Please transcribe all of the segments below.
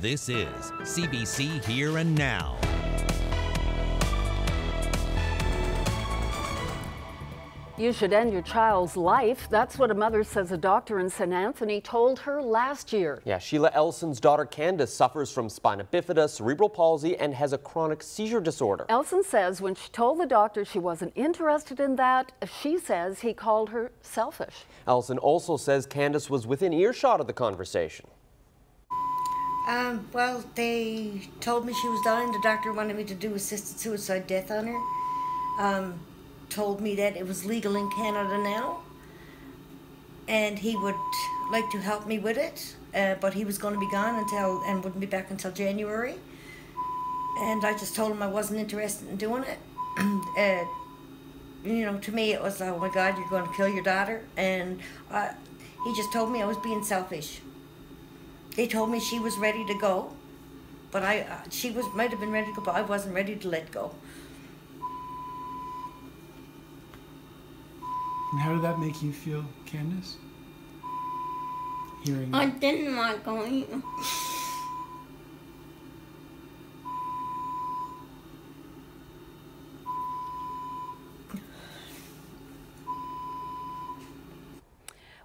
This is CBC Here and Now. You should end your child's life. That's what a mother says a doctor in St. Anthony told her last year. Yeah, Sheila Elson's daughter Candace suffers from spina bifida, cerebral palsy, and has a chronic seizure disorder. Elson says when she told the doctor she wasn't interested in that, she says he called her selfish. Elson also says Candace was within earshot of the conversation. Well, they told me she was dying. The doctor wanted me to do assisted suicide death on her. Told me that it was legal in Canada now, and he would like to help me with it, but he was going to be gone and wouldn't be back until January. And I just told him I wasn't interested in doing it. You know, to me it was, oh my God, you're going to kill your daughter. And he just told me I was being selfish. They told me she was ready to go, but she might have been ready to go, but I wasn't ready to let go. And how did that make you feel, Candace? Hearing I that? didn't like going.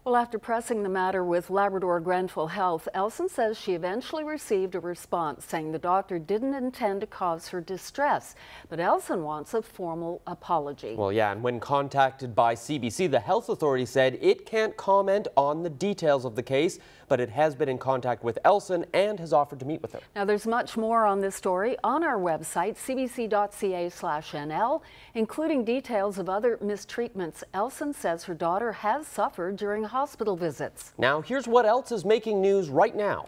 Well, after pressing the matter with Labrador Grenfell Health, Elson says she eventually received a response saying the doctor didn't intend to cause her distress, but Elson wants a formal apology. Well, yeah, and when contacted by CBC, the health authority said it can't comment on the details of the case, but it has been in contact with Elson and has offered to meet with her. Now, there's much more on this story on our website, cbc.ca/NL, including details of other mistreatments Elson says her daughter has suffered during hospital visits. Now, here's what else is making news right now.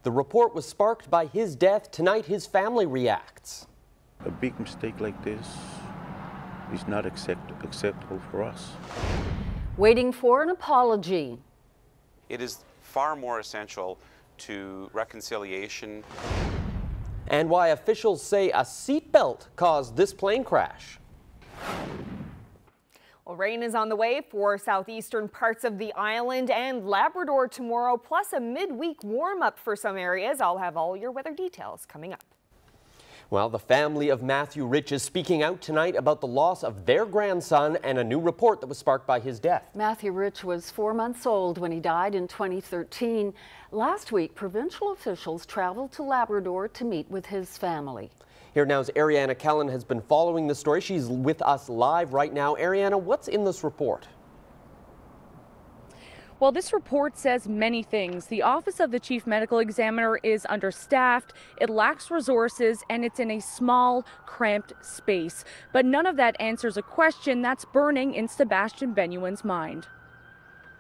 The report was sparked by his death. Tonight, his family reacts. A big mistake like this is not acceptable for us. Waiting for an apology. It is far more essential to reconciliation. And why officials say a seatbelt caused this plane crash. Well, rain is on the way for southeastern parts of the island and Labrador tomorrow, plus a midweek warm-up for some areas. I'll have all your weather details coming up. Well, the family of Matthew Rich is speaking out tonight about the loss of their grandson and a new report that was sparked by his death. Matthew Rich was 4 months old when he died in 2013. Last week, provincial officials traveled to Labrador to meet with his family. Here now's Ariana Kellen has been following the story. She's with us live right now. Ariana, what's in this report? Well, this report says many things. The Office of the Chief Medical Examiner is understaffed, it lacks resources, and it's in a small, cramped space. But none of that answers a question that's burning in Sebastian Benuin's mind.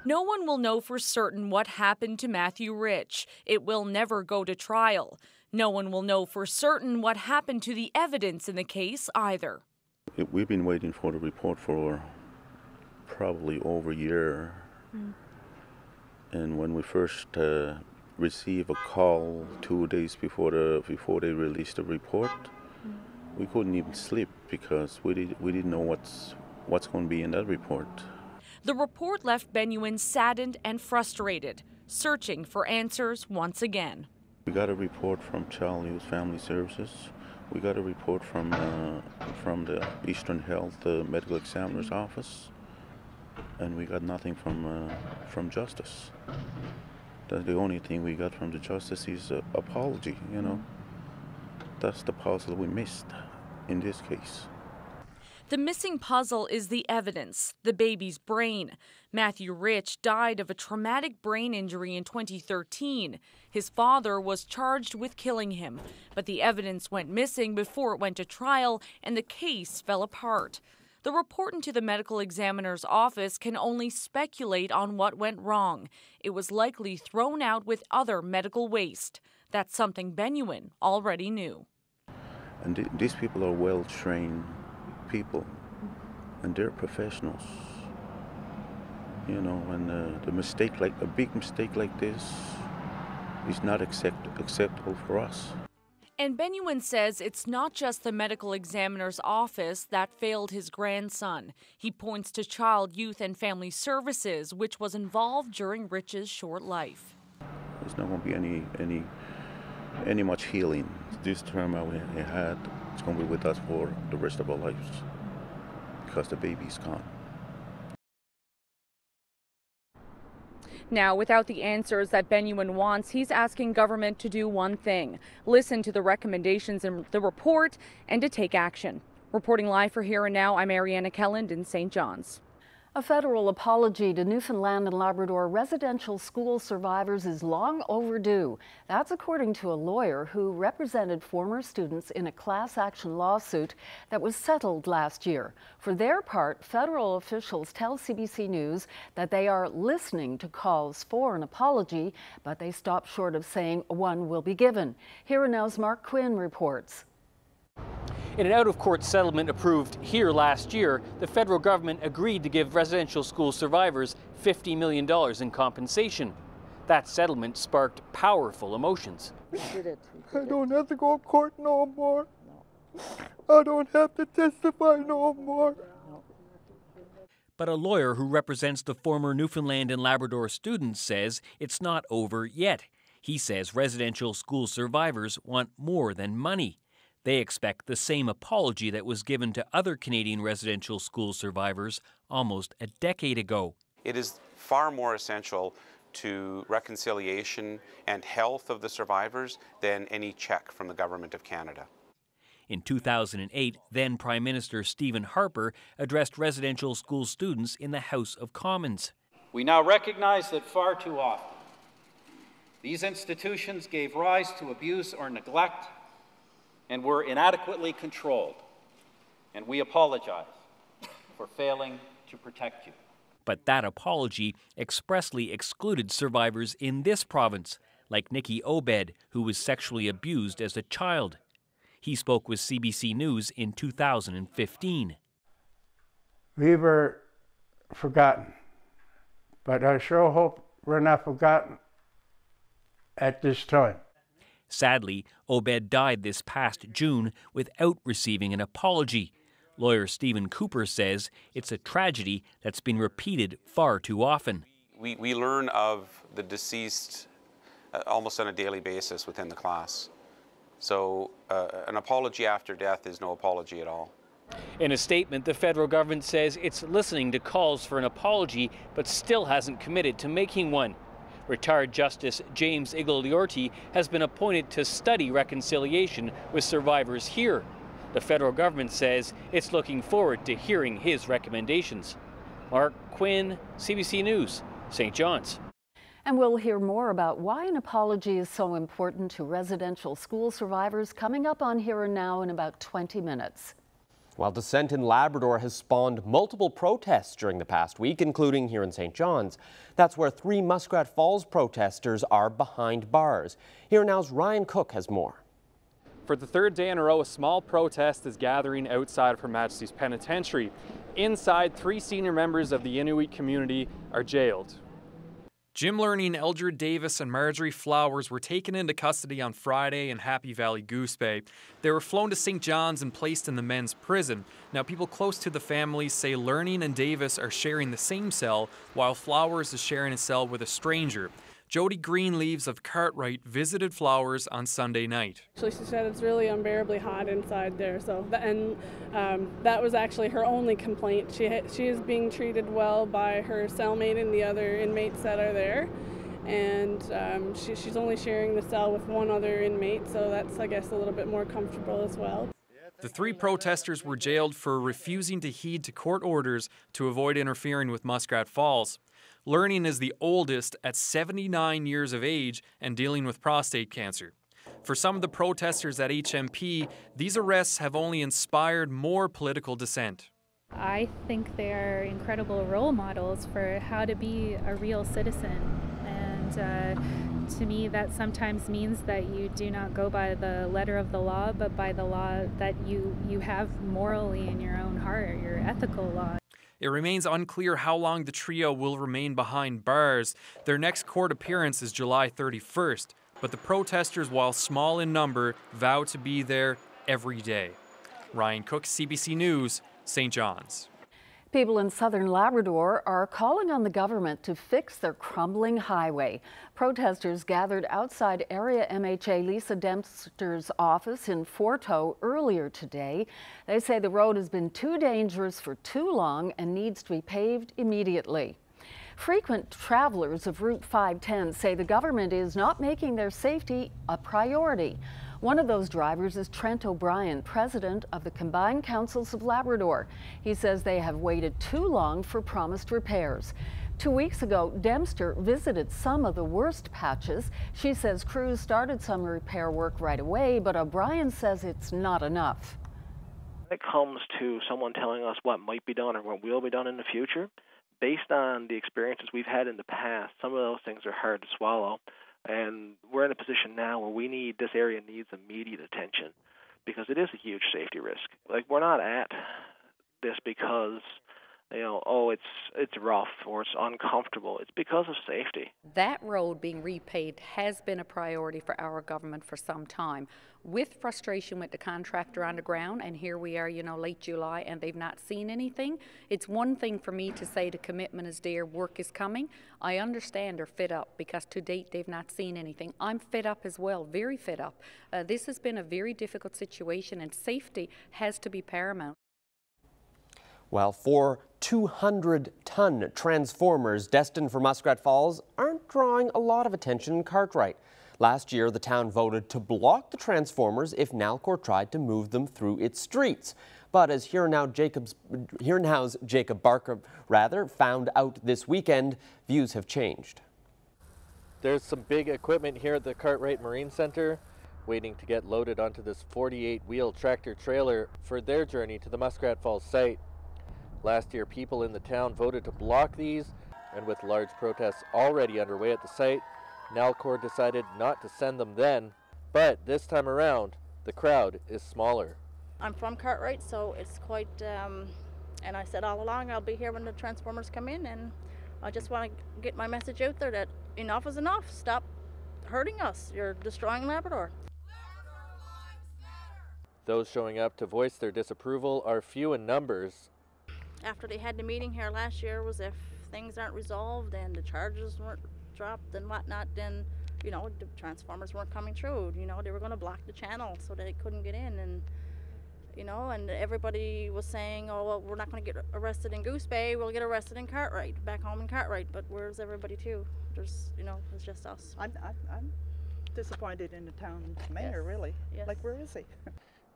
No one will know for certain what happened to Matthew Rich. It will never go to trial. No one will know for certain what happened to the evidence in the case either. We've been waiting for the report for probably over a year. And when we first received a call 2 days before they released the report, we couldn't even sleep because we didn't know what's going to be in that report. The report left Benuin saddened and frustrated, searching for answers once again. We got a report from Child Youth Family Services. We got a report from the Eastern Health Medical Examiner's Office. And we got nothing from Justice. That's the only thing we got from the Justice is an apology, you know. That's the puzzle we missed in this case. The missing puzzle is the evidence, the baby's brain. Matthew Rich died of a traumatic brain injury in 2013. His father was charged with killing him, but the evidence went missing before it went to trial and the case fell apart. The report into the medical examiner's office can only speculate on what went wrong. It was likely thrown out with other medical waste. That's something Benuin already knew. And these people are well-trained people, and they're professionals. You know, and a big mistake like this is not acceptable for us. And Benuin says it's not just the medical examiner's office that failed his grandson. He points to Child, Youth and Family Services, which was involved during Rich's short life. There's not going to be any much healing. This trauma we had, it's going to be with us for the rest of our lives because the baby's gone. Now, without the answers that Benyuin wants, he's asking government to do one thing: listen to the recommendations in the report and to take action. Reporting live for Here and Now, I'm Ariana Kelland in St. John's. A federal apology to Newfoundland and Labrador residential school survivors is long overdue. That's according to a lawyer who represented former students in a class action lawsuit that was settled last year. For their part, federal officials tell CBC News that they are listening to calls for an apology, but they stop short of saying one will be given. Here and Now's Mark Quinn reports. In an out-of-court settlement approved here last year, the federal government agreed to give residential school survivors $50 million in compensation. That settlement sparked powerful emotions. I don't have to go to court no more. I don't have to testify no more. But a lawyer who represents the former Newfoundland and Labrador students says it's not over yet. He says residential school survivors want more than money. They expect the same apology that was given to other Canadian residential school survivors almost a decade ago. It is far more essential to reconciliation and health of the survivors than any check from the Government of Canada. In 2008, then Prime Minister Stephen Harper addressed residential school students in the House of Commons. We now recognize that far too often these institutions gave rise to abuse or neglect and were inadequately controlled, and we apologize for failing to protect you. But that apology expressly excluded survivors in this province, like Nikki Obed, who was sexually abused as a child. He spoke with CBC News in 2015. We were forgotten, but I sure hope we're not forgotten at this time. Sadly, Obed died this past June without receiving an apology. Lawyer Stephen Cooper says it's a tragedy that's been repeated far too often. We learn of the deceased almost on a daily basis within the class. So an apology after death is no apology at all. In a statement, the federal government says it's listening to calls for an apology, but still hasn't committed to making one. Retired Justice James Igliorti has been appointed to study reconciliation with survivors here. The federal government says it's looking forward to hearing his recommendations. Mark Quinn, CBC News, St. John's. And we'll hear more about why an apology is so important to residential school survivors coming up on Here and Now in about 20 minutes. While dissent in Labrador has spawned multiple protests during the past week, including here in St. John's. That's where 3 Muskrat Falls protesters are behind bars. Here Now's Ryan Cook has more. For the third day in a row, a small protest is gathering outside of Her Majesty's Penitentiary. Inside, 3 senior members of the Inuit community are jailed. Jim Learning, Eldred Davis, and Marjorie Flowers were taken into custody on Friday in Happy Valley Goose Bay. They were flown to St. John's and placed in the men's prison. Now, people close to the families say Learning and Davis are sharing the same cell, while Flowers is sharing a cell with a stranger. Jody Greenleaves of Cartwright visited Flowers on Sunday night. She said it's really unbearably hot inside there, that was actually her only complaint. She is being treated well by her cellmate and the other inmates that are there, and she's only sharing the cell with one other inmate, so that's, I guess, a little bit more comfortable as well. The 3 protesters were jailed for refusing to heed to court orders to avoid interfering with Muskrat Falls. Learning is the oldest at 79 years of age and dealing with prostate cancer. For some of the protesters at HMP, these arrests have only inspired more political dissent. I think they are incredible role models for how to be a real citizen. And to me, that sometimes means that you do not go by the letter of the law, but by the law that you have morally in your own heart, your ethical law. It remains unclear how long the trio will remain behind bars. Their next court appearance is July 31st, but the protesters, while small in number, vow to be there every day. Ryan Cook, CBC News, St. John's. People in southern Labrador are calling on the government to fix their crumbling highway. Protesters gathered outside area MHA Lisa Dempster's office in Forto earlier today. They say the road has been too dangerous for too long and needs to be paved immediately. Frequent travelers of Route 510 say the government is not making their safety a priority. One of those drivers is Trent O'Brien, president of the Combined Councils of Labrador. He says they have waited too long for promised repairs. 2 weeks ago, Dempster visited some of the worst patches. She says crews started some repair work right away, but O'Brien says it's not enough. When it comes to someone telling us what might be done or what will be done in the future, based on the experiences we've had in the past, some of those things are hard to swallow. And we're in a position now where this area needs immediate attention because it is a huge safety risk. Like, we're not at this because, it's rough or it's uncomfortable. It's because of safety. That road being repaved has been a priority for our government for some time. With frustration with the contractor on the ground, and here we are, late July, and they've not seen anything. It's one thing for me to say the commitment is there, work is coming. I understand they're fed up because to date they've not seen anything. I'm fed up as well, very fed up. This has been a very difficult situation, and safety has to be paramount. Well, 4 200-ton transformers destined for Muskrat Falls aren't drawing a lot of attention in Cartwright. Last year, the town voted to block the transformers if Nalcor tried to move them through its streets. But as Here Now's Jacob Barker found out this weekend, views have changed. There's some big equipment here at the Cartwright Marine Center waiting to get loaded onto this 48-wheel tractor trailer for their journey to the Muskrat Falls site. Last year, people in the town voted to block these, and with large protests already underway at the site, Nalcor decided not to send them then, but this time around, the crowd is smaller. I'm from Cartwright, so it's quite, and I said all along I'll be here when the transformers come in, and I just want to get my message out there that enough is enough. Stop hurting us. You're destroying Labrador. Those showing up to voice their disapproval are few in numbers. After they had the meeting here last year, was if things aren't resolved and the charges weren't dropped and whatnot, then, the transformers weren't coming through. They were going to block the channel so that they couldn't get in. And, and everybody was saying, oh, well, we're not going to get arrested in Goose Bay. We'll get arrested in Cartwright, back home in Cartwright. But where's everybody too? There's, it's just us. I'm disappointed in the town mayor, really. Yes. Like, where is he?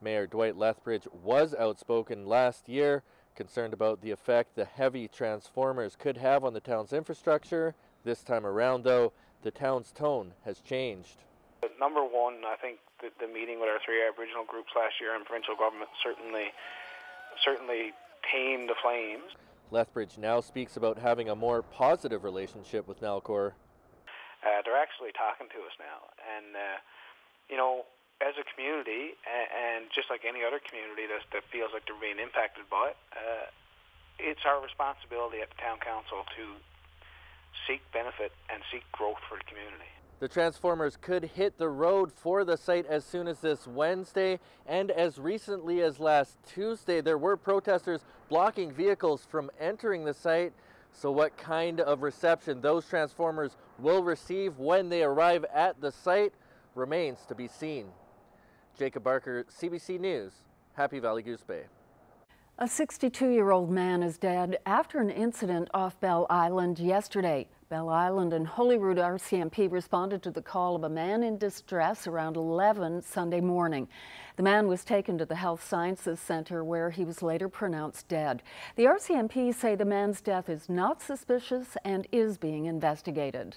Mayor Dwight Lethbridge was outspoken last year, concerned about the effect the heavy transformers could have on the town's infrastructure. This time around, though, the town's tone has changed. Number one, I think the meeting with our 3 Aboriginal groups last year and provincial government certainly tamed the flames. Lethbridge now speaks about having a more positive relationship with Nalcor. They're actually talking to us now, and as a community, and just like any other community that feels like they're being impacted by it, it's our responsibility at the town council to seek benefit and seek growth for the community. The transformers could hit the road for the site as soon as this Wednesday, and as recently as last Tuesday, there were protesters blocking vehicles from entering the site. So what kind of reception those transformers will receive when they arrive at the site remains to be seen. Jacob Barker, CBC News, Happy Valley Goose Bay. A 62-year-old man is dead after an incident off Bell Island yesterday. Bell Island and Holyrood RCMP responded to the call of a man in distress around 11 Sunday morning. The man was taken to the Health Sciences Centre where he was later pronounced dead. The RCMP say the man's death is not suspicious and is being investigated.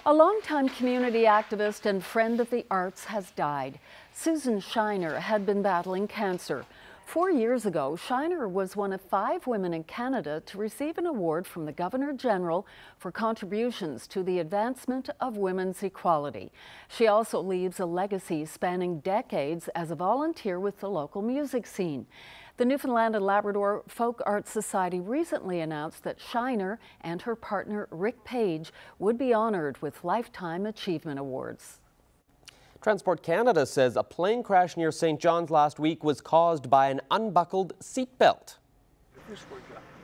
A longtime community activist and friend of the arts has died. Susan Shiner had been battling cancer. 4 years ago, Shiner was one of 5 women in Canada to receive an award from the Governor-General for contributions to the advancement of women's equality. She also leaves a legacy spanning decades as a volunteer with the local music scene. The Newfoundland and Labrador Folk Arts Society recently announced that Shiner and her partner Rick Page would be honored with Lifetime Achievement Awards. Transport Canada says a plane crash near St. John's last week was caused by an unbuckled seatbelt.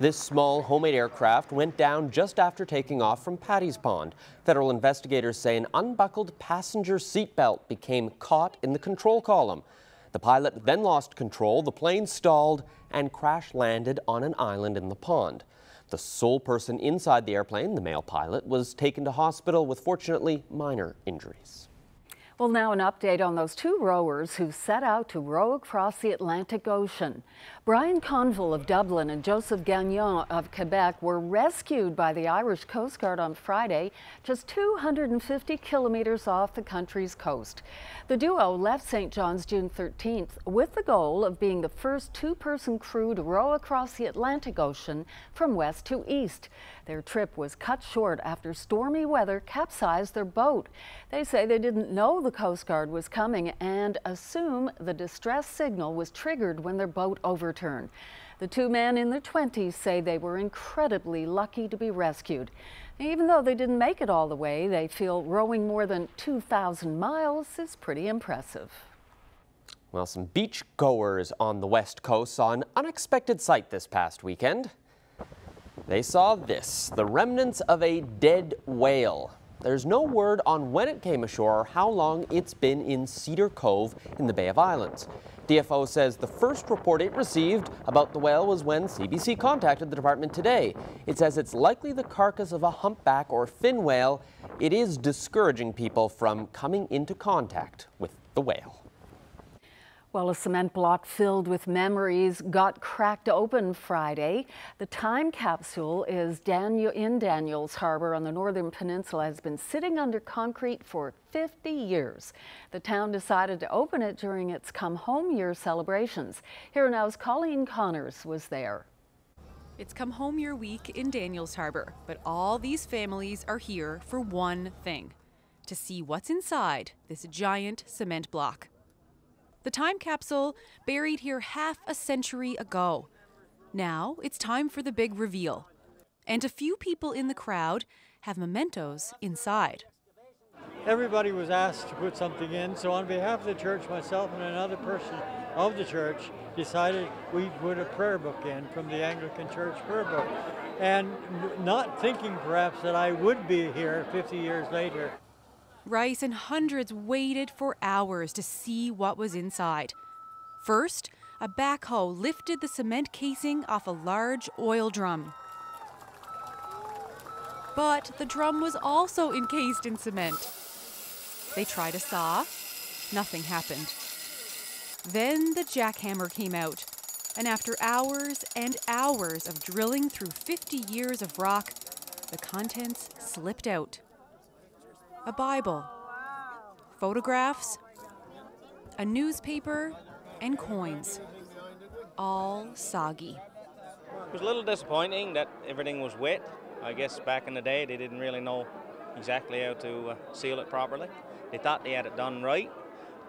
This small homemade aircraft went down just after taking off from Paddy's Pond. Federal investigators say an unbuckled passenger seatbelt became caught in the control column. The pilot then lost control, the plane stalled, and crash landed on an island in the pond. The sole person inside the airplane, the male pilot, was taken to hospital with fortunately minor injuries. Well, now an update on those two rowers who set out to row across the Atlantic Ocean. Brian Conville of Dublin and Joseph Gagnon of Quebec were rescued by the Irish Coast Guard on Friday, just 250 kilometers off the country's coast. The duo left St. John's June 13th with the goal of being the first two-person crew to row across the Atlantic Ocean from west to east. Their trip was cut short after stormy weather capsized their boat. They say they didn't know the Coast Guard was coming and assume the distress signal was triggered when their boat overturned. The two men in their 20s say they were incredibly lucky to be rescued. Even though they didn't make it all the way, they feel rowing more than 2,000 miles is pretty impressive. Well, some beach goers on the West Coast saw an unexpected sight this past weekend. They saw this, the remnants of a dead whale. There's no word on when it came ashore or how long it's been in Cedar Cove in the Bay of Islands. DFO says the first report it received about the whale was when CBC contacted the department today. It says it's likely the carcass of a humpback or fin whale. It is discouraging people from coming into contact with the whale. Well, a cement block filled with memories got cracked open Friday. The time capsule is in Daniels Harbor on the Northern Peninsula has been sitting under concrete for 50 years. The town decided to open it during its Come Home Year celebrations. Here Now's Colleen Connors was there. It's Come Home Year week in Daniels Harbor, but all these families are here for one thing: to see what's inside this giant cement block. The time capsule buried here half a century ago. Now it's time for the big reveal. And a few people in the crowd have mementos inside. Everybody was asked to put something in, so on behalf of the church, myself and another person of the church decided we'd put a prayer book in from the Anglican Church prayer book. And not thinking perhaps that I would be here 50 years later. Rice and hundreds waited for hours to see what was inside. First, a backhoe lifted the cement casing off a large oil drum. But the drum was also encased in cement. They tried a saw. Nothing happened. Then the jackhammer came out, and after hours and hours of drilling through 50 years of rock, the contents slipped out. A Bible, photographs, a newspaper, and coins, all soggy. It was a little disappointing that everything was wet. I guess back in the day they didn't really know exactly how to seal it properly. They thought they had it done right.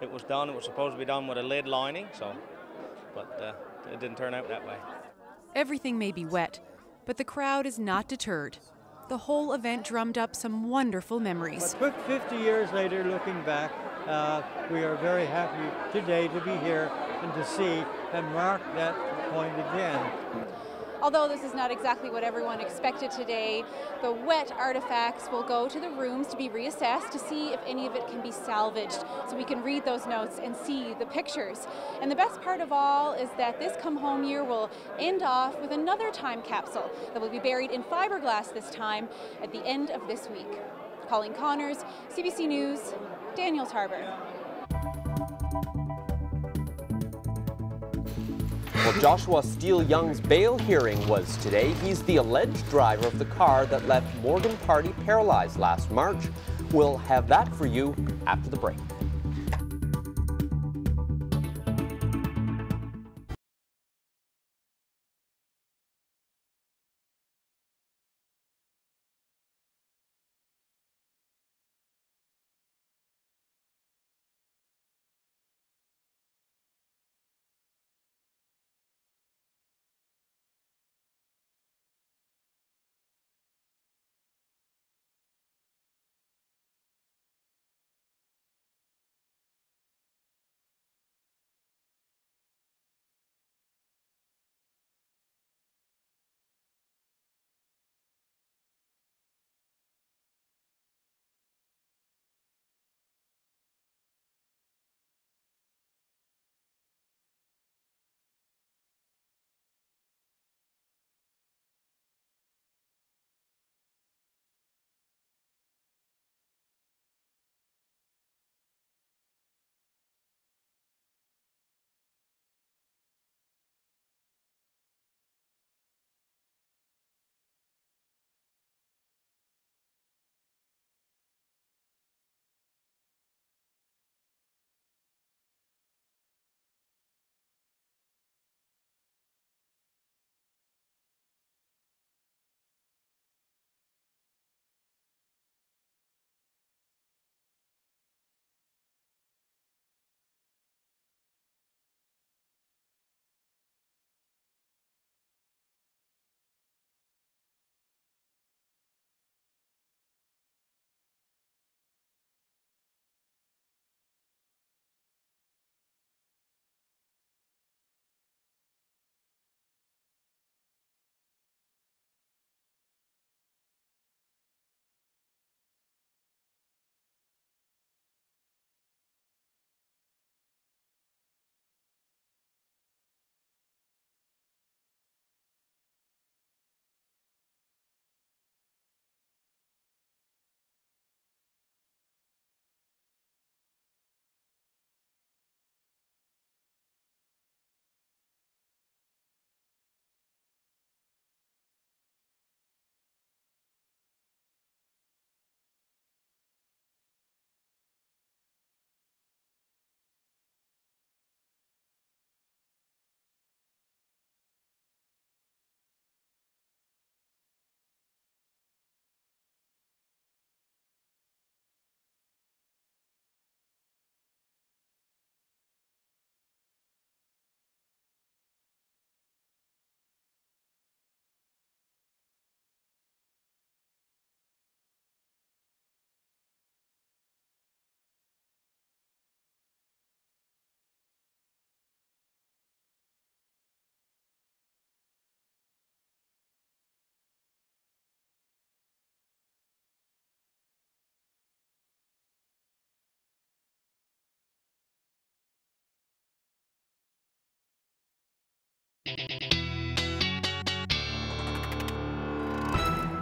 It was supposed to be done with a lid lining, but it didn't turn out that way. Everything may be wet, but the crowd is not deterred. The whole event drummed up some wonderful memories. But 50 years later, looking back, we are very happy today to be here and to see and mark that point again. Although this is not exactly what everyone expected today, the wet artifacts will go to the rooms to be reassessed to see if any of it can be salvaged, so we can read those notes and see the pictures. And the best part of all is that this Come Home Year will end off with another time capsule that will be buried in fiberglass this time at the end of this week. Colleen Connors, CBC News, Daniels Harbor. Well, Joshua Steele-Young's bail hearing was today. He's the alleged driver of the car that left Morgan Party paralyzed last March. We'll have that for you after the break.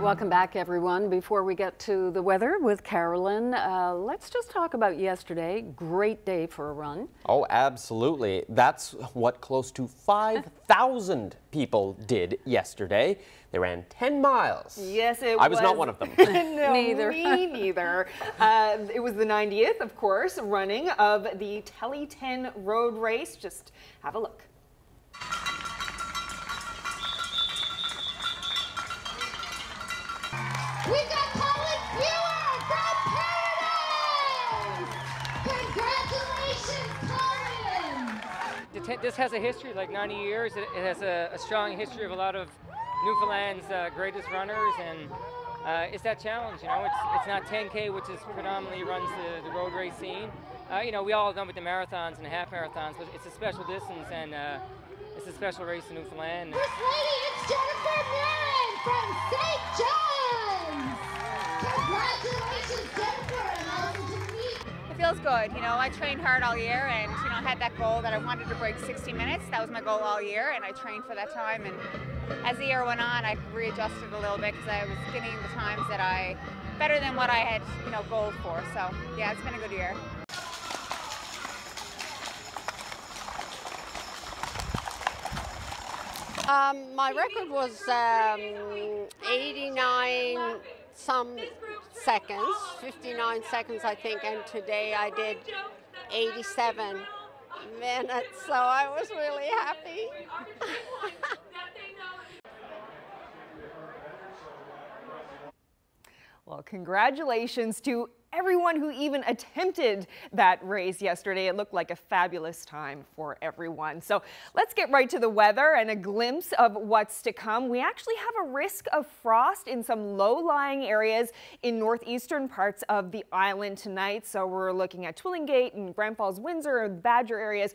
Welcome back, everyone. Before we get to the weather with Carolyn, let's just talk about yesterday. Great day for a run. Oh, absolutely. That's what close to 5,000 people did yesterday. They ran 10 miles. Yes, it was. I was not one of them. No, Neither. me neither. It was the 90th, of course, running of the Tele 10 road race. Just have a look. We've got Carolyn from Paradise! Congratulations, Carolyn! This has a history, like 90 years. It has a strong history of a lot of Newfoundland's greatest runners, and it's that challenge. You know, it's not 10K, which is predominantly runs the road race scene. You know, we all have done with the marathons and the half marathons, but it's a special distance, and it's a special race in Newfoundland. First lady, it's Jennifer Marin from St. John's! Congratulations, Jennifer, and also to meet. It feels good. You know, I trained hard all year, and you know, I had that goal that I wanted to break 60 minutes. That was my goal all year, and I trained for that time. And as the year went on, I readjusted a little bit because I was getting the times that better than what I had, you know, goals for. So yeah, it's been a good year. My record was 89 some seconds, 59 seconds I think, and today I did 87 minutes, so I was really happy. Well, congratulations to everyone who even attempted that race yesterday. It looked like a fabulous time for everyone. So let's get right to the weather and a glimpse of what's to come. We actually have a risk of frost in some low-lying areas in northeastern parts of the island tonight. So we're looking at Twillingate and Grand Falls, Windsor, and Badger areas.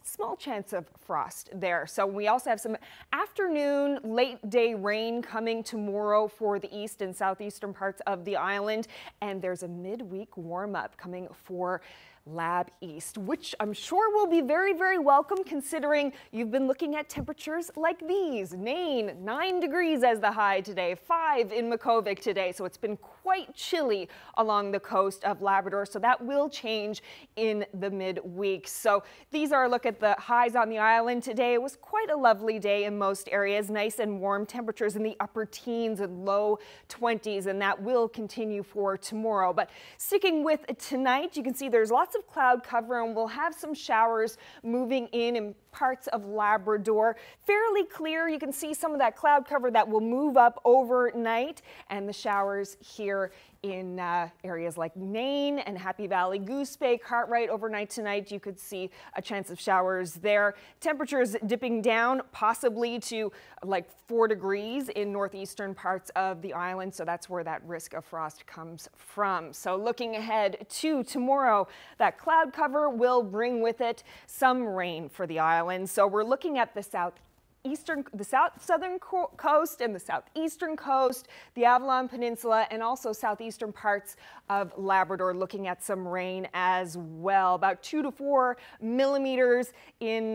Small chance of frost there. So we also have some afternoon, late day rain coming tomorrow for the east and southeastern parts of the island. And there's a midweek warm up coming for Lab East, which I'm sure will be very, very welcome considering you've been looking at temperatures like these. Nain, 9 degrees as the high today, 5 in Makkovik today. So it's been quite chilly along the coast of Labrador. So that will change in the midweek. So these are a look at the highs on the island today. It was quite a lovely day in most areas, nice and warm temperatures in the upper teens and low 20s, and that will continue for tomorrow. But sticking with tonight, you can see there's lots of cloud cover, and we'll have some showers moving in parts of Labrador. Fairly clear. You can see some of that cloud cover that will move up overnight, and the showers here in areas like Nain and Happy Valley, Goose Bay, Cartwright overnight tonight. You could see a chance of showers there. Temperatures dipping down possibly to like 4 degrees in northeastern parts of the island. So that's where that risk of frost comes from. So looking ahead to tomorrow, that cloud cover will bring with it some rain for the island. So we're looking at the southern coast and the southeastern coast, the Avalon Peninsula, and also southeastern parts of Labrador, looking at some rain as well. About 2 to 4 millimeters in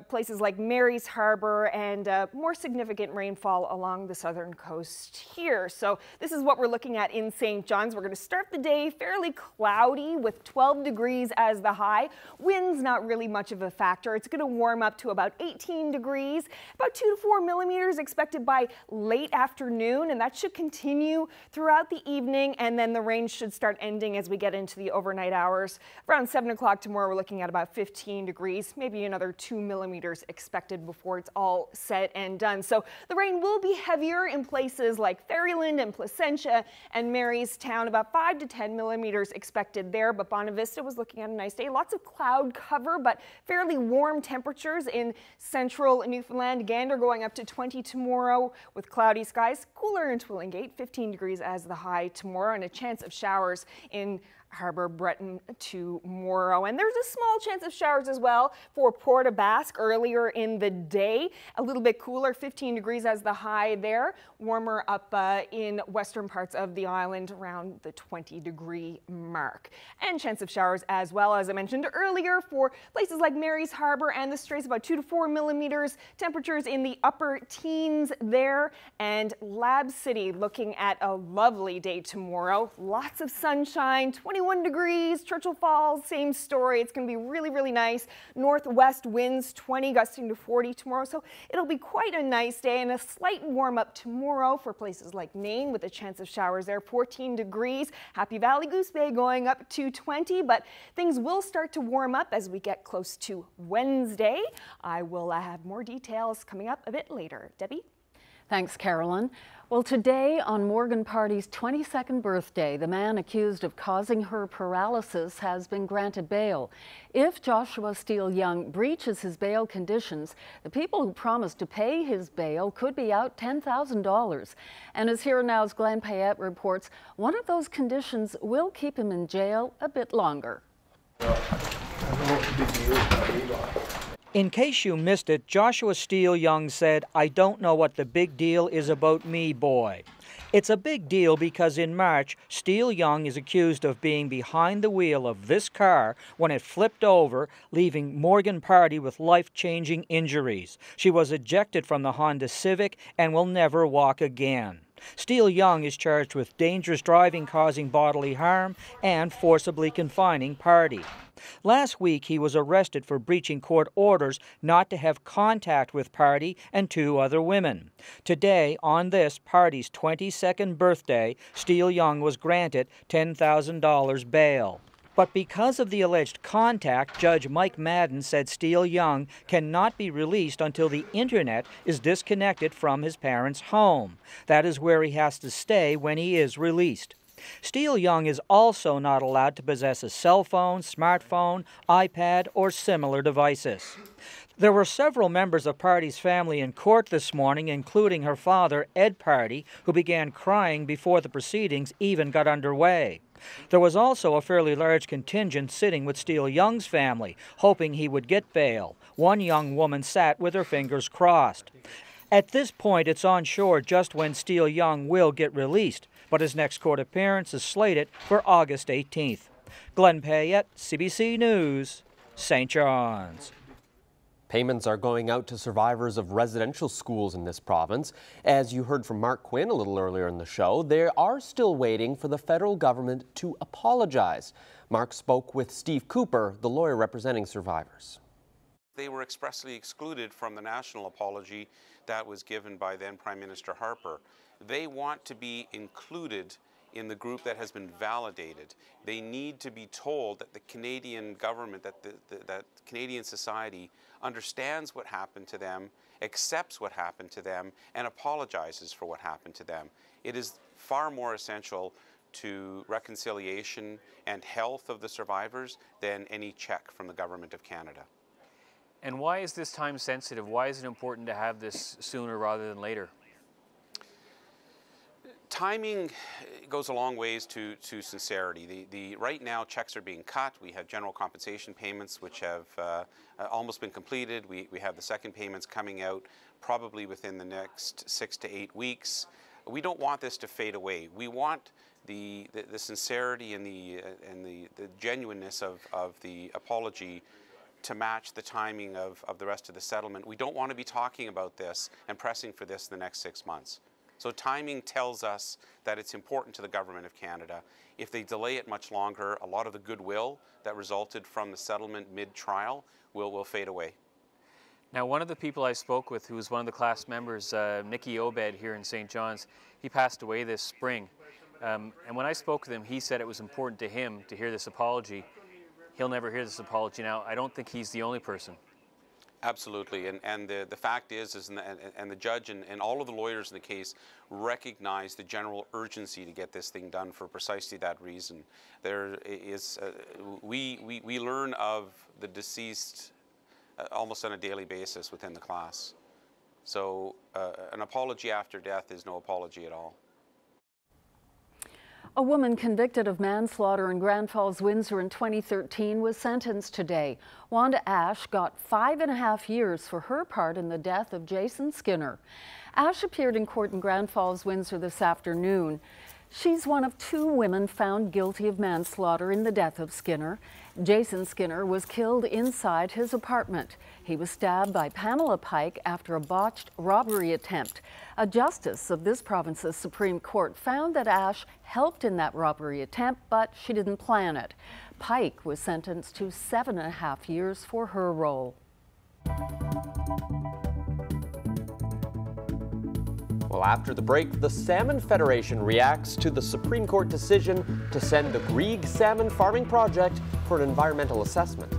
places like Mary's Harbor, and more significant rainfall along the southern coast here. So this is what we're looking at in St. John's. We're going to start the day fairly cloudy with 12 degrees as the high. Winds not really much of a factor. It's going to warm up to about 18 degrees. About 2 to 4 millimeters expected by late afternoon, and that should continue throughout the evening, and then the rain should start ending as we get into the overnight hours. Around 7 o'clock tomorrow, we're looking at about 15 degrees, maybe another 2 millimeters expected before it's all said and done. So the rain will be heavier in places like Ferryland and Placentia and Marystown, about 5 to 10 millimeters expected there, but Bonavista was looking at a nice day. Lots of cloud cover, but fairly warm temperatures in central Newfoundland. Gander going up to 20 tomorrow with cloudy skies. Cooler in Twillingate, 15 degrees as the high tomorrow, and a chance of showers in Harbour, Breton tomorrow. And there's a small chance of showers as well for Port aux Basques earlier in the day. A little bit cooler, 15 degrees as the high there. Warmer up in western parts of the island around the 20-degree mark. And chance of showers as well, as I mentioned earlier, for places like Mary's Harbour and the Straits, about 2 to 4 millimeters. Temperatures in the upper teens there. And Lab City looking at a lovely day tomorrow. Lots of sunshine, 21 degrees. Churchill Falls, same story. It's going to be really, really nice. Northwest winds 20 gusting to 40 tomorrow. So it'll be quite a nice day, and a slight warm up tomorrow for places like Nain with a chance of showers there. 14 degrees. Happy Valley Goose Bay going up to 20, but things will start to warm up as we get close to Wednesday. I will have more details coming up a bit later. Debbie? Thanks, Carolyn. Well, today, on Morgan Party's 22nd birthday, the man accused of causing her paralysis has been granted bail. If Joshua Steele Young breaches his bail conditions, the people who promised to pay his bail could be out $10,000. And as Here and Now's Glenn Payette reports, one of those conditions will keep him in jail a bit longer. In case you missed it, Joshua Steele Young said, "I don't know what the big deal is about me, boy." It's a big deal because in March, Steele Young is accused of being behind the wheel of this car when it flipped over, leaving Morgan Party with life-changing injuries. She was ejected from the Honda Civic and will never walk again. Steele Young is charged with dangerous driving causing bodily harm and forcibly confining Party. Last week, he was arrested for breaching court orders not to have contact with Party and 2 other women. Today, on this Party's 22nd birthday, Steele Young was granted $10,000 bail. But because of the alleged contact, Judge Mike Madden said Steele Young cannot be released until the internet is disconnected from his parents' home. That is where he has to stay when he is released. Steele Young is also not allowed to possess a cell phone, smartphone, iPad, or similar devices. There were several members of Party's family in court this morning, including her father, Ed Party, who began crying before the proceedings even got underway. There was also a fairly large contingent sitting with Steele Young's family, hoping he would get bail. One young woman sat with her fingers crossed. At this point, it's unsure just when Steele Young will get released, but his next court appearance is slated for August 18th. Glenn Payette, CBC News, St. John's. Payments are going out to survivors of residential schools in this province. As you heard from Mark Quinn a little earlier in the show, they are still waiting for the federal government to apologize. Mark spoke with Steve Cooper, the lawyer representing survivors. They were expressly excluded from the national apology that was given by then Prime Minister Harper. They want to be included in the group that has been validated. They need to be told that the Canadian government, that Canadian society understands what happened to them, accepts what happened to them, and apologizes for what happened to them. It is far more essential to reconciliation and health of the survivors than any check from the Government of Canada. And why is this time sensitive? Why is it important to have this sooner rather than later? Timing goes a long ways to sincerity. Right now, checks are being cut. We have general compensation payments, which have almost been completed. We have the second payments coming out probably within the next 6 to 8 weeks. We don't want this to fade away. We want the sincerity and the genuineness of the apology to match the timing of the rest of the settlement. We don't want to be talking about this and pressing for this in the next 6 months. So timing tells us that it's important to the Government of Canada. If they delay it much longer, a lot of the goodwill that resulted from the settlement mid-trial will fade away. Now, one of the people I spoke with, who was one of the class members, Nicky Obed here in St. John's, he passed away this spring. And when I spoke with him, he said it was important to him to hear this apology. He'll never hear this apology now. I don't think he's the only person. Absolutely, and the fact is and the judge and all of the lawyers in the case recognize the general urgency to get this thing done for precisely that reason. There is, we learn of the deceased almost on a daily basis within the class. So an apology after death is no apology at all. A woman convicted of manslaughter in Grand Falls, Windsor in 2013 was sentenced today. Wanda Ash got 5.5 years for her part in the death of Jason Skinner. Ash appeared in court in Grand Falls, Windsor this afternoon. She's one of 2 women found guilty of manslaughter in the death of Skinner. Jason Skinner was killed inside his apartment. He was stabbed by Pamela Pike after a botched robbery attempt. A justice of this province's Supreme Court found that Ash helped in that robbery attempt, but she didn't plan it. Pike was sentenced to 7.5 years for her role. Well, after the break, the Salmon Federation reacts to the Supreme Court decision to send the Grieg Salmon Farming Project for an environmental assessment.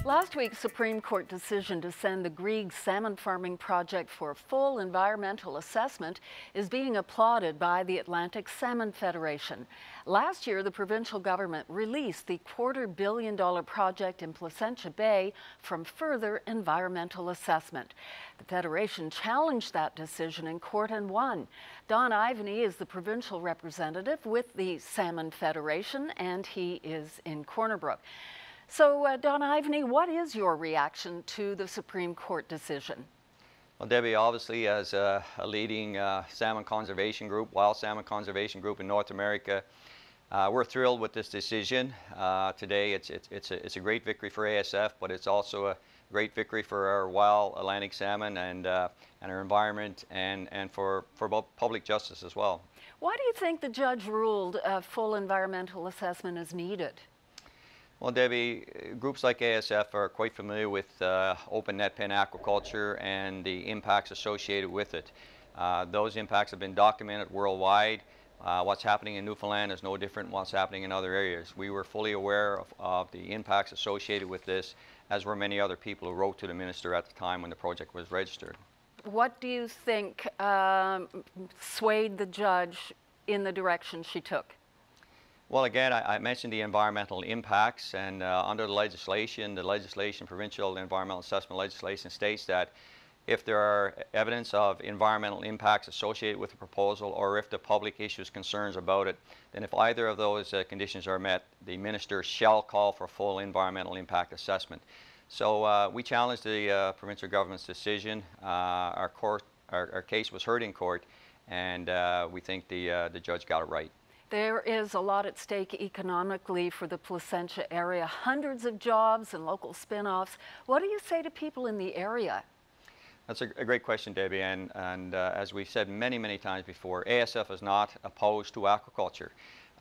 Last week's Supreme Court decision to send the Grieg Salmon Farming Project for a full environmental assessment is being applauded by the Atlantic Salmon Federation. Last year, the provincial government released the $250 million project in Placentia Bay from further environmental assessment. The Federation challenged that decision in court and won. Don Ivany is the provincial representative with the Salmon Federation, and he is in Corner Brook. So, Don Ivany, what is your reaction to the Supreme Court decision? Well, Debbie, obviously as a leading salmon conservation group, wild salmon conservation group in North America, we're thrilled with this decision. Today it's a great victory for ASF, but it's also a great victory for our wild Atlantic salmon and our environment and for public justice as well. Why do you think the judge ruled a full environmental assessment is needed? Well, Debbie, groups like ASF are quite familiar with open net pen aquaculture and the impacts associated with it. Those impacts have been documented worldwide. What's happening in Newfoundland is no different than what's happening in other areas. We were fully aware of the impacts associated with this, as were many other people who wrote to the minister at the time when the project was registered. What do you think swayed the judge in the direction she took? Well, again, I mentioned the environmental impacts, and under the legislation, provincial environmental assessment legislation states that if there are evidence of environmental impacts associated with the proposal, or if the public issues concerns about it, then if either of those conditions are met, the minister shall call for full environmental impact assessment. So we challenged the provincial government's decision. Our case was heard in court, and we think the judge got it right. There is a lot at stake economically for the Placentia area, hundreds of jobs and local spin-offs. What do you say to people in the area? That's a great question, Debbie, and as we've said many times before, ASF is not opposed to aquaculture.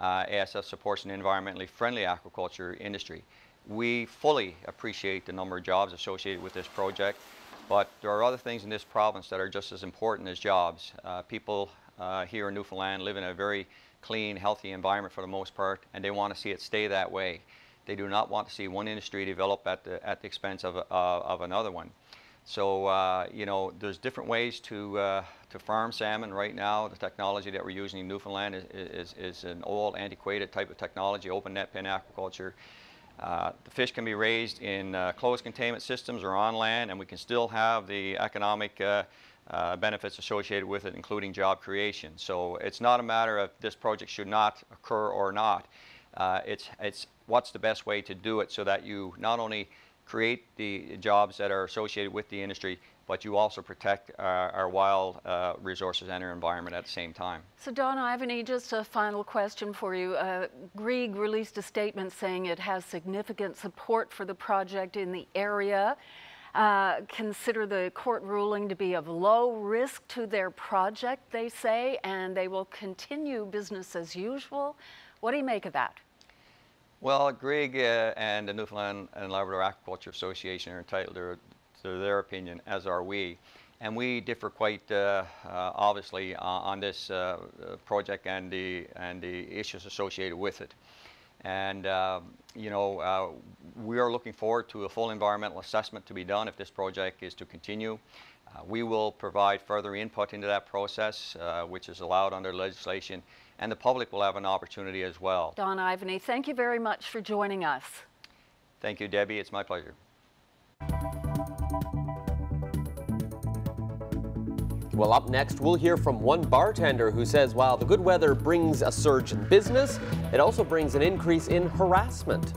ASF supports an environmentally friendly aquaculture industry. We fully appreciate the number of jobs associated with this project, but there are other things in this province that are just as important as jobs. People here in Newfoundland live in a very clean, healthy environment for the most part, and they want to see it stay that way. They do not want to see one industry develop at the expense of another one. So, you know, there's different ways to farm salmon right now. The technology that we're using in Newfoundland is an old, antiquated type of technology, open net pen aquaculture. The fish can be raised in closed containment systems or on land, and we can still have the economic benefits associated with it, including job creation. So it's not a matter of this project should not occur or not. It's what's the best way to do it so that you not only create the jobs that are associated with the industry, but you also protect our wild resources and our environment at the same time. So Don Ivany, just a final question for you. Grieg released a statement saying it has significant support for the project in the area. Consider the court ruling to be of low risk to their project, they say, and they will continue business as usual. What do you make of that? Well, Grieg and the Newfoundland and Labrador Aquaculture Association are entitled to their opinion, as are we. And we differ quite obviously on this project and the issues associated with it. And you know, we are looking forward to a full environmental assessment to be done if this project is to continue. We will provide further input into that process, which is allowed under legislation, and the public will have an opportunity as well. Don Ivany, thank you very much for joining us. Thank you, Debbie. It's my pleasure. Well, up next, we'll hear from one bartender who says while the good weather brings a surge in business, it also brings an increase in harassment.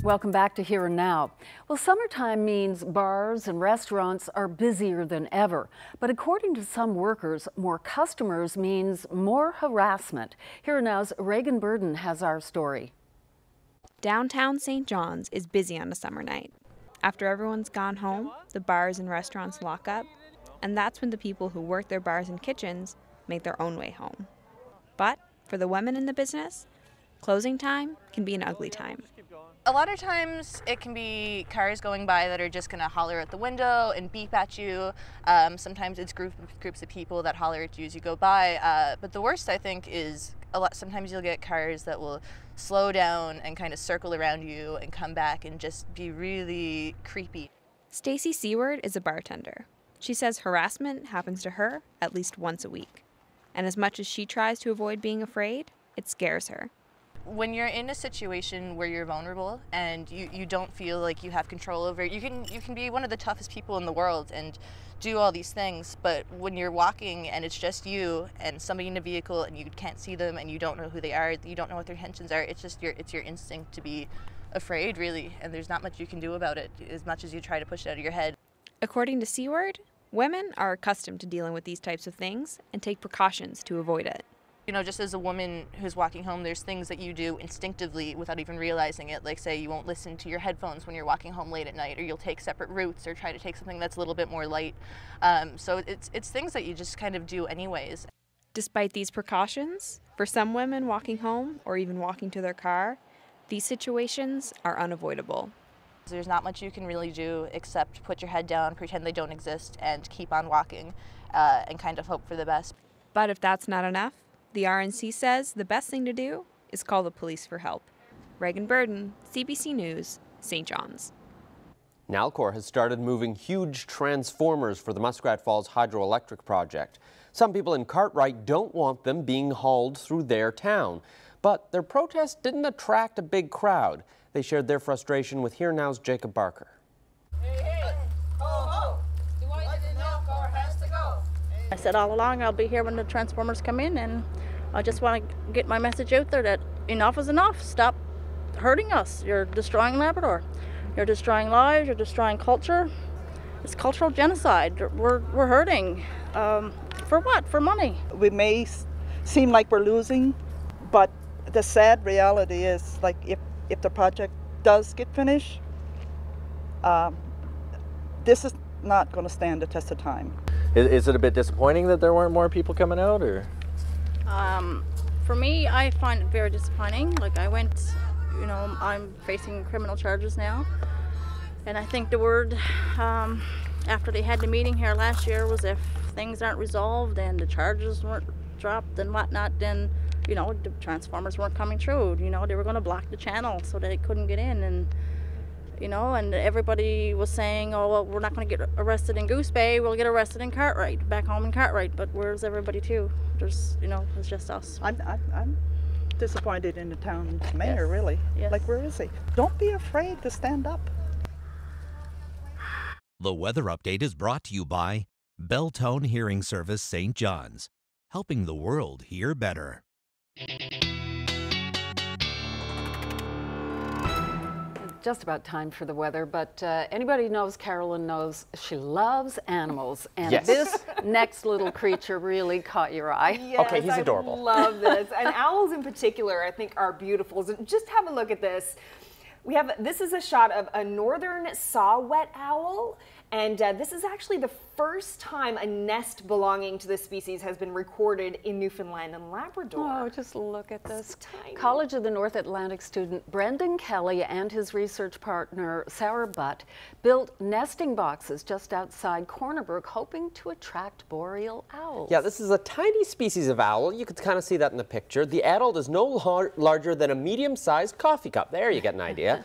Welcome back to Here and Now. Well, summertime means bars and restaurants are busier than ever. But according to some workers, more customers means more harassment. Here and Now's Reagan Burden has our story. Downtown St. John's is busy on a summer night. After everyone's gone home, the bars and restaurants lock up, and that's when the people who work their bars and kitchens make their own way home. But for the women in the business, closing time can be an ugly time. A lot of times it can be cars going by that are just going to holler at the window and beep at you. Sometimes it's groups of people that holler at you as you go by. But the worst, I think, is sometimes you'll get cars that will slow down and kind of circle around you and come back and just be really creepy. Stacy Seward is a bartender. She says harassment happens to her at least once a week. And as much as she tries to avoid being afraid, it scares her. When you're in a situation where you're vulnerable and you don't feel like you have control over it, you can be one of the toughest people in the world and do all these things, but when you're walking and it's just you and somebody in a vehicle and you can't see them and you don't know who they are, you don't know what their intentions are, it's your instinct to be afraid, really, and there's not much you can do about it as much as you try to push it out of your head. According to Seward, women are accustomed to dealing with these types of things and take precautions to avoid it. You know, just as a woman who's walking home, there's things that you do instinctively without even realizing it. Like, say, you won't listen to your headphones when you're walking home late at night, or you'll take separate routes or try to take something that's a little bit more light. So it's things that you just kind of do anyways. Despite these precautions, for some women walking home or even walking to their car, these situations are unavoidable. There's not much you can really do except put your head down, pretend they don't exist, and keep on walking and kind of hope for the best. But if that's not enough, the RNC says the best thing to do is call the police for help. Reagan Burden, CBC News, St. John's. Nalcor has started moving huge transformers for the Muskrat Falls hydroelectric project. Some people in Cartwright don't want them being hauled through their town. But their protest didn't attract a big crowd. They shared their frustration with Here Now's Jacob Barker. Hey, ho, ho. Why the Nalcor has to go? I said all along I'll be here when the transformers come in, and I just want to get my message out there that enough is enough. Stop hurting us. You're destroying Labrador. You're destroying lives. You're destroying culture. It's cultural genocide. We're hurting. For what? For money. We may seem like we're losing, but the sad reality is, like, if the project does get finished, this is not going to stand the test of time. Is it a bit disappointing that there weren't more people coming out, or? For me, I find it very disappointing. Like, I went, you know, I'm facing criminal charges now, and I think the word after they had the meeting here last year was if things aren't resolved and the charges weren't dropped and whatnot, then, you know, the transformers weren't coming through. You know, they were going to block the channel so they couldn't get in, and you know, and everybody was saying, oh, well, we're not going to get arrested in Goose Bay, we'll get arrested in Cartwright, back home in Cartwright. But where's everybody too? There's, you know, it's just us. I'm disappointed in the town mayor, really. Yes. Like, where is he? Don't be afraid to stand up. The weather update is brought to you by Belltone Hearing Service St. John's, helping the world hear better. Just about time for the weather, but anybody who knows Carolyn knows she loves animals, and Yes. this next little creature really caught your eye. Yes, Okay, he's adorable. I love this. And owls in particular, I think, are beautiful. So just have a look at this. This is a shot of a northern saw-whet owl, and this is actually the first time a nest belonging to this species has been recorded in Newfoundland and Labrador. Oh, just look at this. College of the North Atlantic student Brendan Kelly and his research partner Sarah Butt built nesting boxes just outside Cornerbrook, hoping to attract boreal owls. Yeah, this is a tiny species of owl. You could kind of see that in the picture. The adult is no larger than a medium-sized coffee cup. There you get an idea.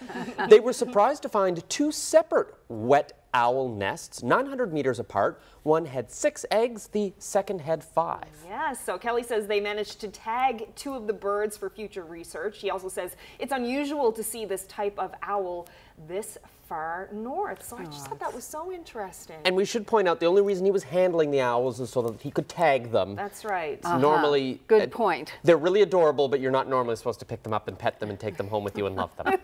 They were surprised to find two separate wet owl nests, 900 meters apart. One had 6 eggs, the second had 5. Yeah, so Kelly says they managed to tag 2 of the birds for future research. He also says it's unusual to see this type of owl this far north. So I just thought that was so interesting. And we should point out the only reason he was handling the owls is so that he could tag them. That's right. Normally, good point. They're really adorable, but you're not normally supposed to pick them up and pet them and take them home with you and love them.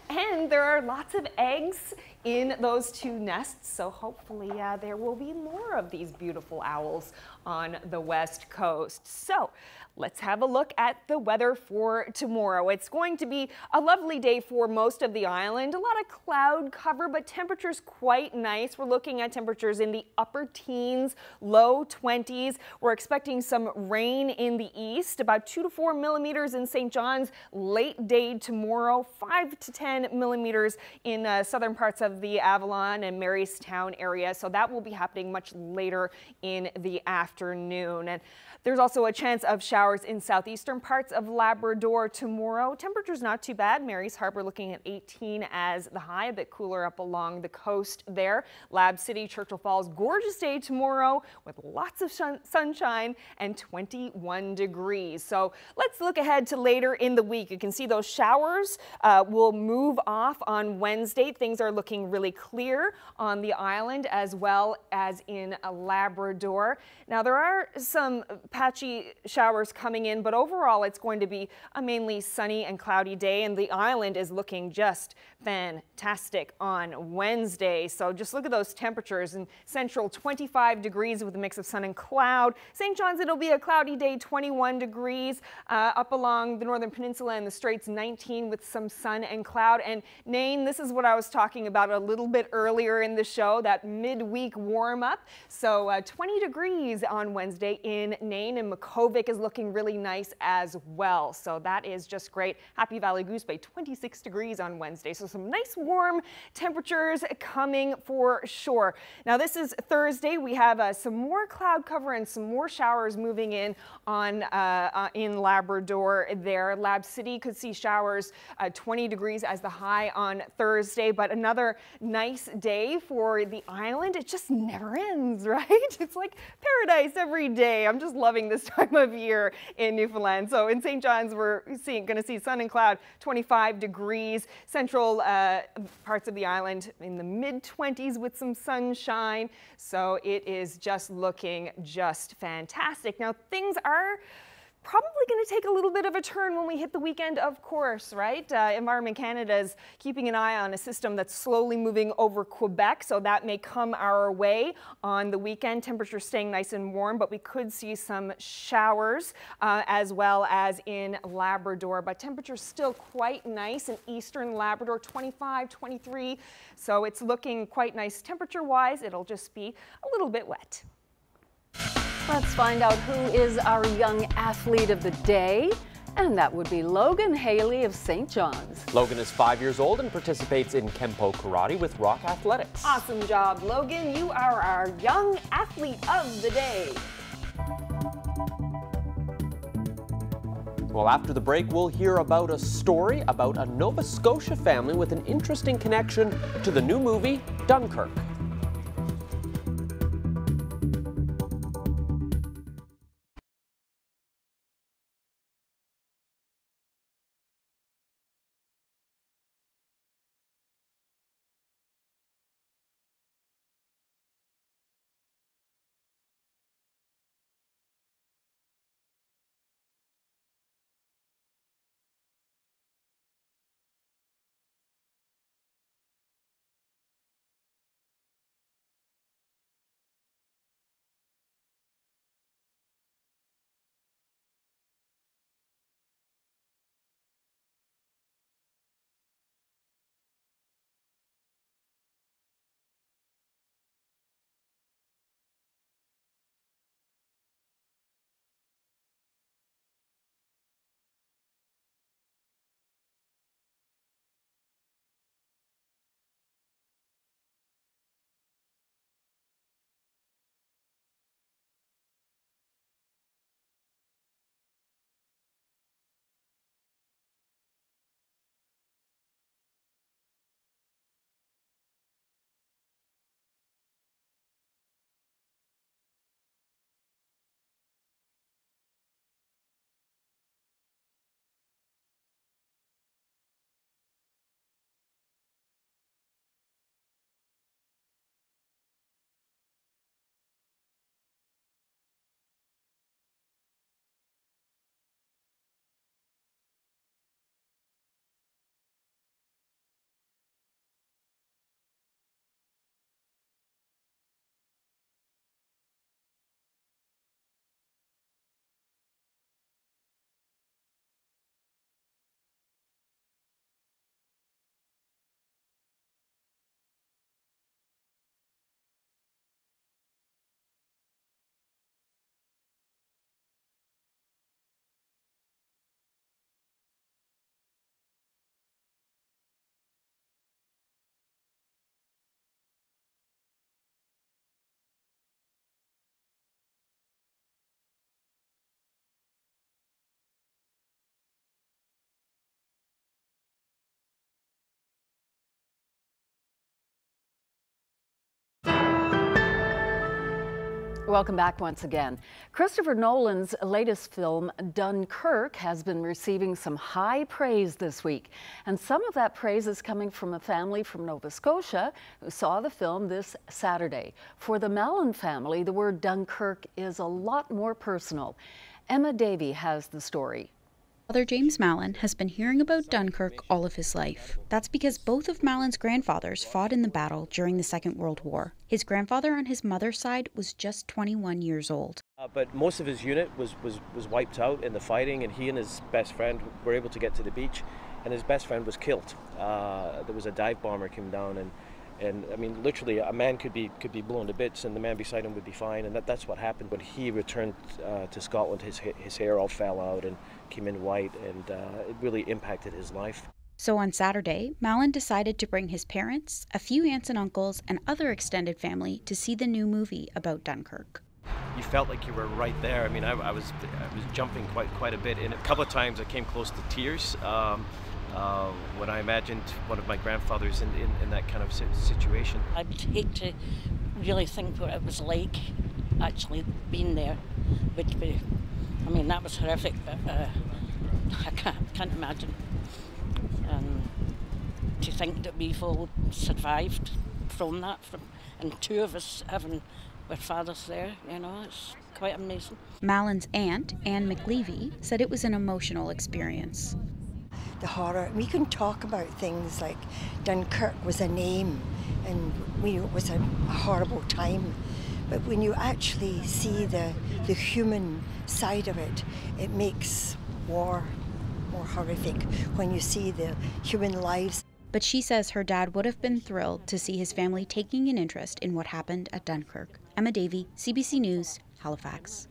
And there are lots of eggs in those 2 nests, so hopefully there will be more of these beautiful owls on the West Coast. So let's have a look at the weather for tomorrow. It's going to be a lovely day for most of the island. A lot of cloud cover, but temperatures quite nice. We're looking at temperatures in the upper teens, low 20s. We're expecting some rain in the east, about 2 to 4 millimeters in St. John's late day tomorrow, 5 to 10 millimeters in southern parts of the Avalon and Marystown area. So that will be happening much later in the afternoon. And there's also a chance of showers in southeastern parts of Labrador tomorrow. Temperatures not too bad. Mary's Harbour looking at 18 as the high, a bit cooler up along the coast there. Lab City, Churchill Falls, gorgeous day tomorrow with lots of sunshine and 21 degrees. So let's look ahead to later in the week. You can see those showers will move off on Wednesday. Things are looking really clear on the island as well as in Labrador. Now there are some patchy showers coming in, but overall it's going to be a mainly sunny and cloudy day, and the island is looking just fantastic on Wednesday. So just look at those temperatures. In Central, 25 degrees with a mix of sun and cloud. St. John's, it'll be a cloudy day, 21 degrees. Up along the Northern Peninsula and the Straits, 19 with some sun and cloud. And Nain, this is what I was talking about a little bit earlier in the show, that midweek warm up. So 20 degrees on Wednesday in Nain, and Makkovik is looking really nice as well. So that is just great. Happy Valley Goose Bay, 26 degrees on Wednesday. So some nice warm temperatures coming for sure. Now this is Thursday. We have some more cloud cover and some more showers moving in on in Labrador there. Lab City could see showers 20 degrees as the high on Thursday, but another nice day for the island. It just never ends, right? It's like paradise every day. I'm just loving this time of year in Newfoundland. So in St. John's, we're going to see sun and cloud, 25 degrees. Central parts of the island in the mid-20s with some sunshine. So it is just looking just fantastic. Now things are probably going to take a little bit of a turn when we hit the weekend, of course, right? Environment Canada is keeping an eye on a system that's slowly moving over Quebec, so that may come our way on the weekend. Temperatures staying nice and warm, but we could see some showers as well as in Labrador, but temperatures still quite nice in eastern Labrador, 25, 23, so it's looking quite nice temperature-wise. It'll just be a little bit wet. Let's find out who is our young athlete of the day, and that would be Logan Haley of St. John's. Logan is 5 years old and participates in Kempo Karate with Rock Athletics. Awesome job, Logan. You are our young athlete of the day. Well, after the break, we'll hear about a story about a Nova Scotia family with an interesting connection to the new movie, Dunkirk. Welcome back once again. Christopher Nolan's latest film, Dunkirk, has been receiving some high praise this week. And some of that praise is coming from a family from Nova Scotia who saw the film this Saturday. For the Mallon family, the word Dunkirk is a lot more personal. Emma Davey has the story. Father James Mallon has been hearing about Dunkirk all of his life. That's because both of Mallon's grandfathers fought in the battle during the Second World War. His grandfather on his mother's side was just 21 years old. But most of his unit was wiped out in the fighting, and he and his best friend were able to get to the beach, and his best friend was killed. There was a dive bomber came down, and I mean, literally, a man could be blown to bits, and the man beside him would be fine. And that's what happened when he returned to Scotland. His hair all fell out and came in white, and it really impacted his life. So on Saturday, Mallon decided to bring his parents, a few aunts and uncles, and other extended family to see the new movie about Dunkirk. You felt like you were right there. I mean, I was jumping quite a bit, and a couple of times I came close to tears. When I imagined one of my grandfathers in that kind of situation. I'd hate to really think what it was like actually being there. I mean, that was horrific, but I can't imagine. To think that we've all survived from that, and two of us having our fathers there, you know, it's quite amazing. Mallon's aunt, Anne McLeavy, said it was an emotional experience. The horror. We can talk about things like Dunkirk was a name, and it was a horrible time. But when you actually see the human side of it, it makes war more horrific when you see the human lives. But she says her dad would have been thrilled to see his family taking an interest in what happened at Dunkirk. Emma Davey, CBC News, Halifax.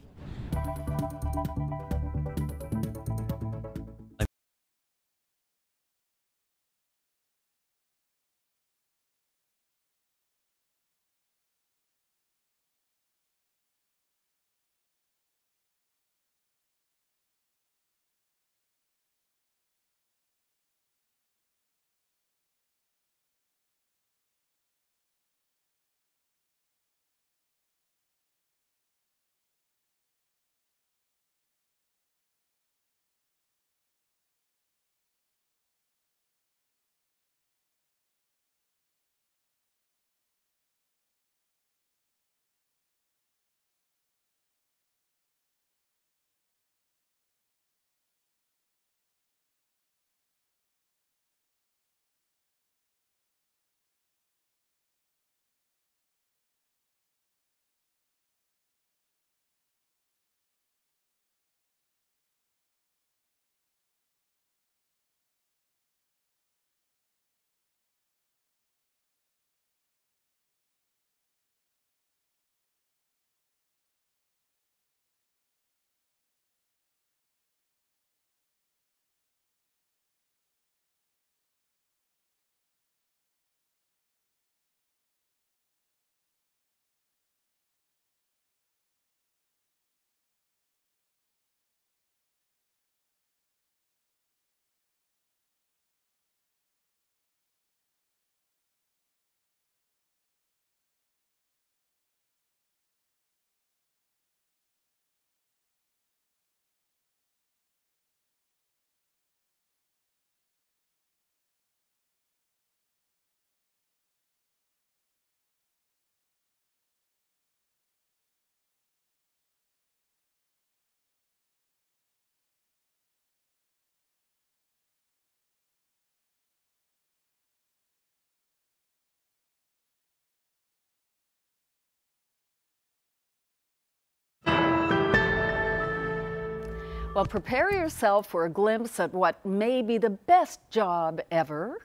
Well, prepare yourself for a glimpse at what may be the best job ever.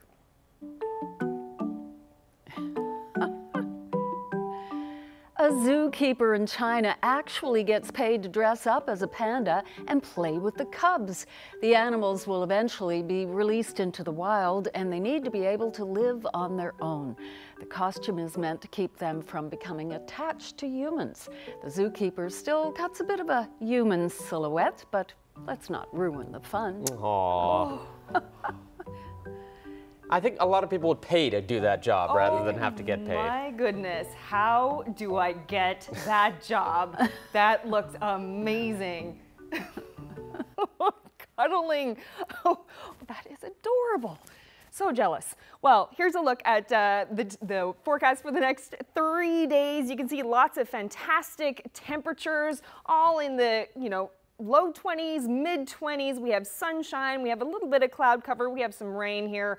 A zookeeper in China actually gets paid to dress up as a panda and play with the cubs. The animals will eventually be released into the wild, and they need to be able to live on their own. The costume is meant to keep them from becoming attached to humans. The zookeeper still cuts a bit of a human silhouette, but let's not ruin the fun. Aww. I think a lot of people would pay to do that job rather than have to get paid. My goodness, how do I get that job? That looks amazing. Cuddling. Oh, that is adorable. So jealous. Well, here's a look at the forecast for the next 3 days. You can see lots of fantastic temperatures, all in the, low 20s, mid 20s. We have sunshine. We have a little bit of cloud cover. We have some rain here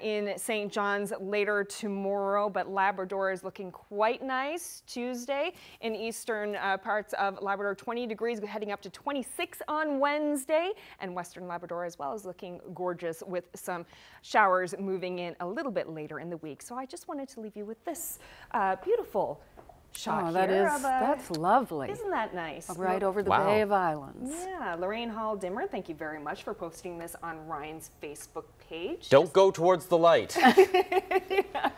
in St. John's later tomorrow, but Labrador is looking quite nice. Tuesday in eastern parts of Labrador, 20 degrees, heading up to 26 on Wednesday, and western Labrador as well is looking gorgeous with some showers moving in a little bit later in the week. So I just wanted to leave you with this beautiful shot here. That's lovely. Isn't that nice? Right over the Bay of Islands. Yeah, Lorraine Hall-Dimmer, thank you very much for posting this on Ryan's Facebook page. Don't go towards the light. Yeah,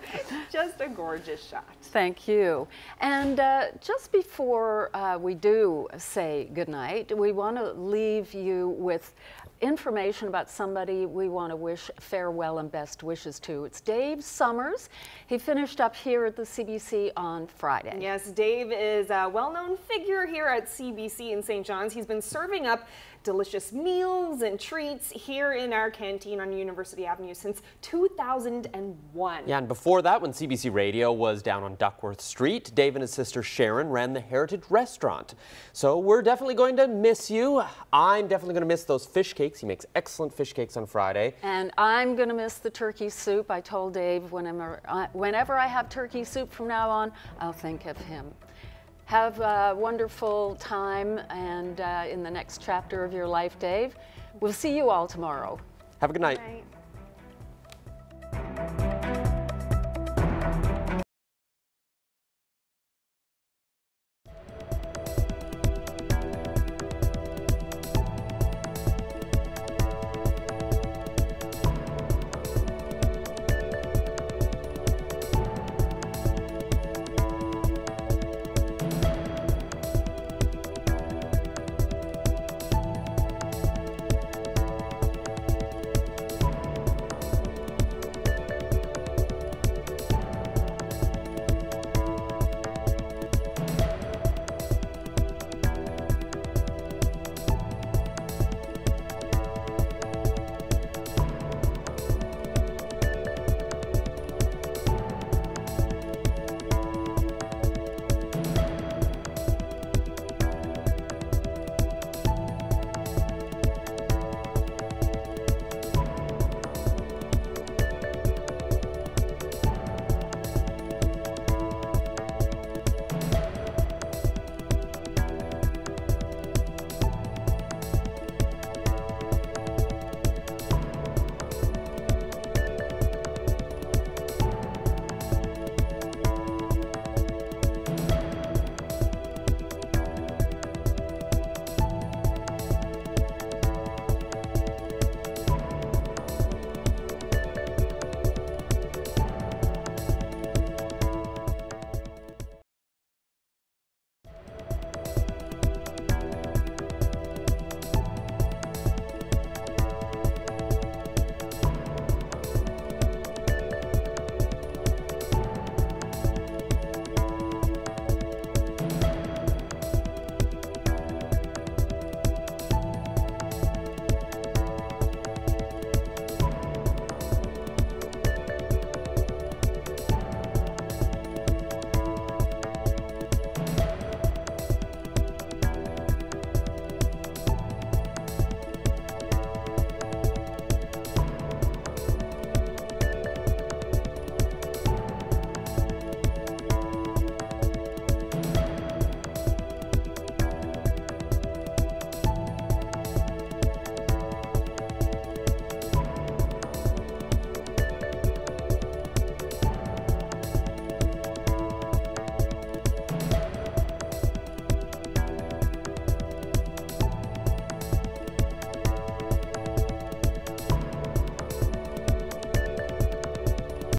just a gorgeous shot. Thank you. And just before we do say goodnight, we want to leave you with information about somebody we want to wish farewell and best wishes to. It's Dave Summers. He finished up here at the CBC on Friday. Yes, Dave is a well-known figure here at CBC in St. John's. He's been serving up delicious meals and treats here in our canteen on University Avenue since 2001. Yeah, and before that, when CBC Radio was down on Duckworth Street, Dave and his sister Sharon ran the Heritage Restaurant. So we're definitely going to miss you. I'm definitely going to miss those fish cakes. He makes excellent fish cakes on Friday. And I'm going to miss the turkey soup. I told Dave whenever I have turkey soup from now on, I'll think of him. Have a wonderful time and in the next chapter of your life, Dave. We'll see you all tomorrow. Have a good night. Good night.